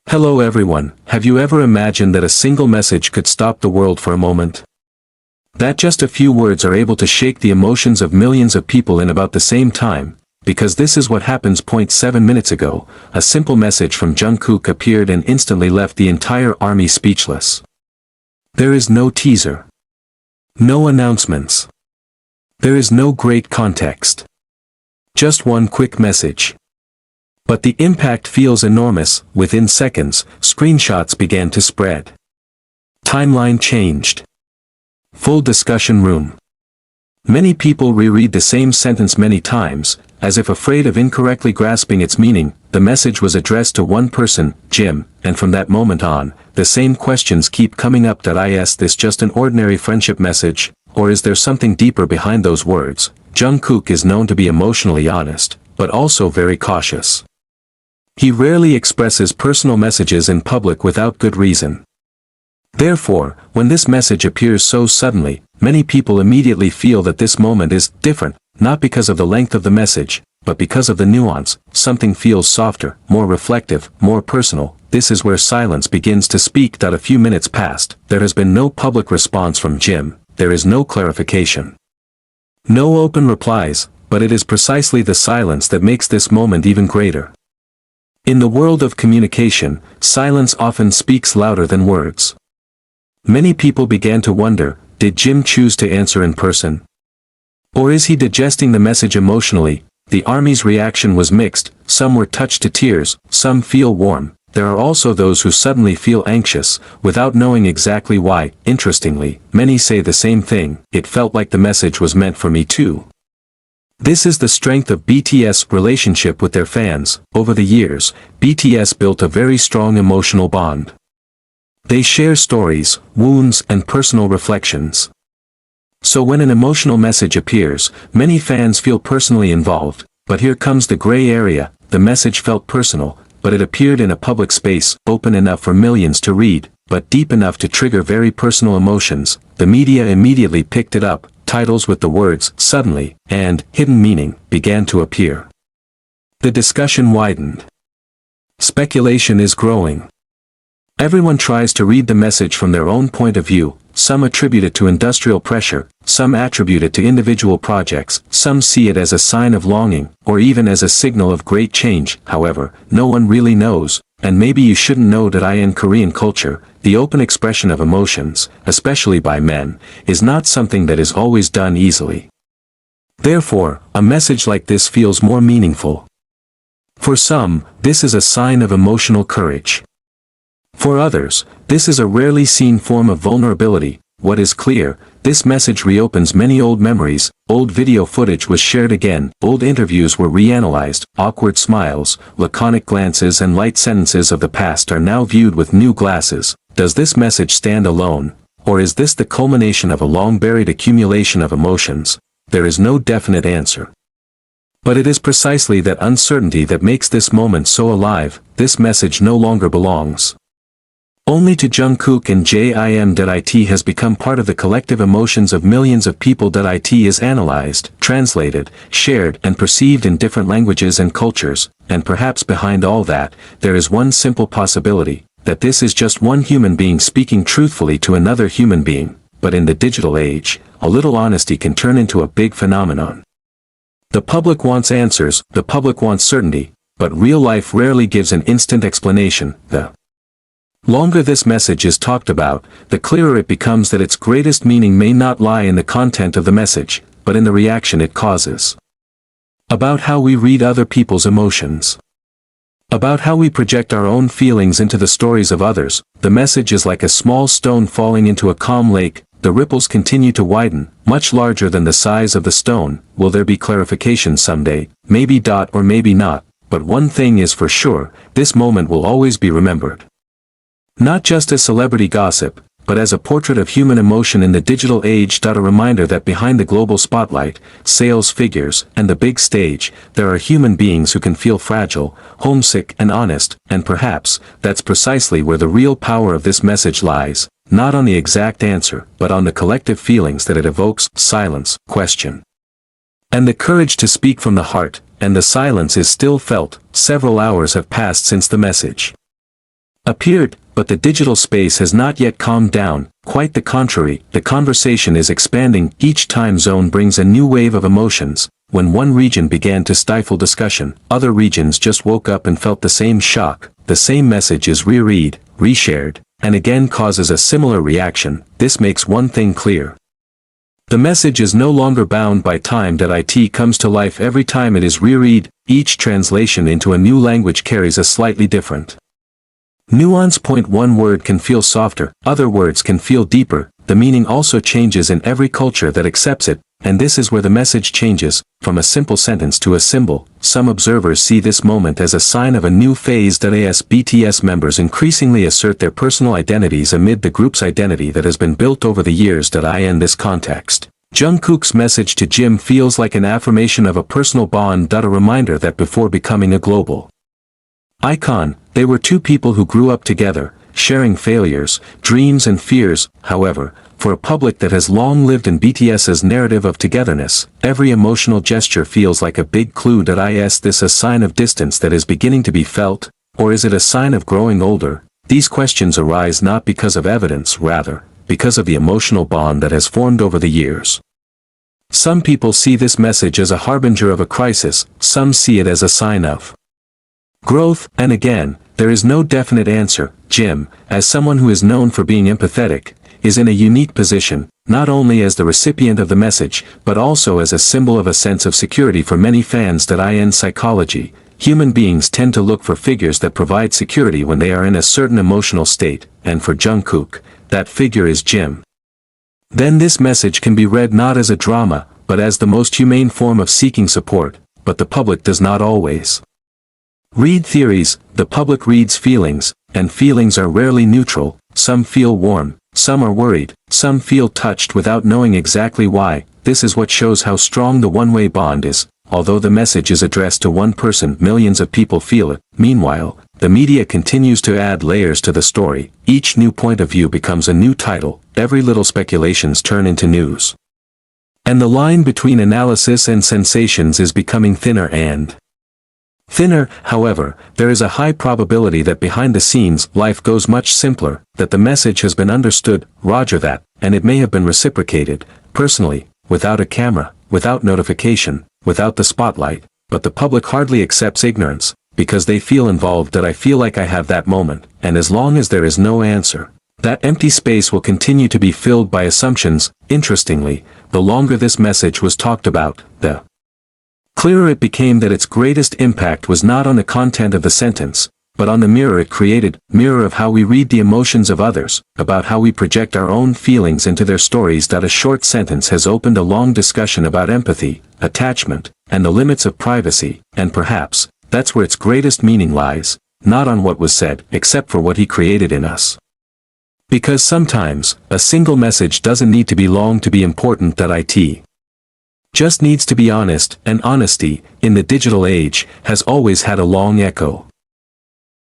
Hello everyone, have you ever imagined that a single message could stop the world for a moment? That just a few words are able to shake the emotions of millions of people in about the same time, because this is what happens. 7 minutes ago, a simple message from Jungkook appeared and instantly left the entire army speechless. There is no teaser. No announcements. There is no great context. Just one quick message. But the impact feels enormous. Within seconds, screenshots began to spread. Timeline changed. Full discussion room. Many people reread the same sentence many times, as if afraid of incorrectly grasping its meaning. The message was addressed to one person, Jim, and from that moment on, the same questions keep coming up. Is this just an ordinary friendship message, or is there something deeper behind those words? Jungkook is known to be emotionally honest, but also very cautious. He rarely expresses personal messages in public without good reason. Therefore, when this message appears so suddenly, many people immediately feel that this moment is different, not because of the length of the message, but because of the nuance. Something feels softer, more reflective, more personal. This is where silence begins to speak. A few minutes passed. There has been no public response from Jim. There is no clarification. No open replies, but it is precisely the silence that makes this moment even greater. In the world of communication, silence often speaks louder than words. Many people began to wonder, did Jim choose to answer in person? Or is he digesting the message emotionally? The army's reaction was mixed. Some were touched to tears, some feel warm. There are also those who suddenly feel anxious, without knowing exactly why. Interestingly, many say the same thing: it felt like the message was meant for me too. This is the strength of BTS' relationship with their fans. Over the years, BTS built a very strong emotional bond. They share stories, wounds, and personal reflections. So when an emotional message appears, many fans feel personally involved. But here comes the gray area. The message felt personal, but it appeared in a public space, open enough for millions to read, but deep enough to trigger very personal emotions. The media immediately picked it up. Titles with the words "suddenly" and "hidden meaning" began to appear. The discussion widened. Speculation is growing. Everyone tries to read the message from their own point of view. Some attribute it to industrial pressure, some attribute it to individual projects, some see it as a sign of longing, or even as a signal of great change. However, no one really knows, and maybe you shouldn't know. In Korean culture, the open expression of emotions, especially by men, is not something that is always done easily. Therefore, a message like this feels more meaningful. For some, this is a sign of emotional courage. For others, this is a rarely seen form of vulnerability. What is clear, this message reopens many old memories. Old video footage was shared again, old interviews were reanalyzed, awkward smiles, laconic glances and light sentences of the past are now viewed with new glasses. Does this message stand alone, or is this the culmination of a long-buried accumulation of emotions? There is no definite answer. But it is precisely that uncertainty that makes this moment so alive. This message no longer belongs only to Jungkook and Jimin. It has become part of the collective emotions of millions of people. It is analyzed, translated, shared and perceived in different languages and cultures, and perhaps behind all that, there is one simple possibility, that this is just one human being speaking truthfully to another human being. But in the digital age, a little honesty can turn into a big phenomenon. The public wants answers, the public wants certainty, but real life rarely gives an instant explanation. The longer this message is talked about, the clearer it becomes that its greatest meaning may not lie in the content of the message, but in the reaction it causes. About how we read other people's emotions. About how we project our own feelings into the stories of others. The message is like a small stone falling into a calm lake. The ripples continue to widen, much larger than the size of the stone. Will there be clarification someday? Maybe. Or maybe not. But one thing is for sure, this moment will always be remembered. Not just as celebrity gossip, but as a portrait of human emotion in the digital age. A reminder that behind the global spotlight, sales figures, and the big stage, there are human beings who can feel fragile, homesick and honest, and perhaps, that's precisely where the real power of this message lies, not on the exact answer, but on the collective feelings that it evokes. Silence, question, and the courage to speak from the heart. And the silence is still felt. Several hours have passed since the message appeared, but the digital space has not yet calmed down. Quite the contrary, the conversation is expanding. Each time zone brings a new wave of emotions. When one region began to stifle discussion, other regions just woke up and felt the same shock. The same message is reread, reshared, and again causes a similar reaction. This makes one thing clear. The message is no longer bound by time. It comes to life every time it is reread. Each translation into a new language carries a slightly different nuance. One word can feel softer, other words can feel deeper. The meaning also changes in every culture that accepts it, and this is where the message changes, from a simple sentence to a symbol. Some observers see this moment as a sign of a new phase. As BTS members increasingly assert their personal identities amid the group's identity that has been built over the years. In this context, Jungkook's message to Jim feels like an affirmation of a personal bond. A reminder that before becoming a global icon, they were two people who grew up together, sharing failures, dreams and fears. However, for a public that has long lived in BTS's narrative of togetherness, every emotional gesture feels like a big clue. Is this a sign of distance that is beginning to be felt, or is it a sign of growing older? These questions arise not because of evidence, rather, because of the emotional bond that has formed over the years. Some people see this message as a harbinger of a crisis, some see it as a sign of growth, and again, there is no definite answer. Jim, as someone who is known for being empathetic, is in a unique position, not only as the recipient of the message, but also as a symbol of a sense of security for many fans. In psychology, human beings tend to look for figures that provide security when they are in a certain emotional state, and for Jungkook, that figure is Jim. Then this message can be read not as a drama, but as the most humane form of seeking support, but the public does not always read theories. The public reads feelings, and feelings are rarely neutral. Some feel warm, some are worried, some feel touched without knowing exactly why. This is what shows how strong the one-way bond is. Although the message is addressed to one person, millions of people feel it. Meanwhile, the media continues to add layers to the story. Each new point of view becomes a new title. Every little speculations turn into news. And the line between analysis and sensations is becoming thinner and thinner. However, there is a high probability that behind the scenes, life goes much simpler, that the message has been understood, roger that, and it may have been reciprocated, personally, without a camera, without notification, without the spotlight, but the public hardly accepts ignorance, because they feel involved. I feel like I have that moment, and as long as there is no answer, that empty space will continue to be filled by assumptions. Interestingly, the longer this message was talked about, the clearer it became that its greatest impact was not on the content of the sentence, but on the mirror it created, mirror of how we read the emotions of others, about how we project our own feelings into their stories. A short sentence has opened a long discussion about empathy, attachment, and the limits of privacy, and perhaps, that's where its greatest meaning lies, not on what was said, except for what he created in us. Because sometimes, a single message doesn't need to be long to be important. It just needs to be honest, and honesty, in the digital age, has always had a long echo.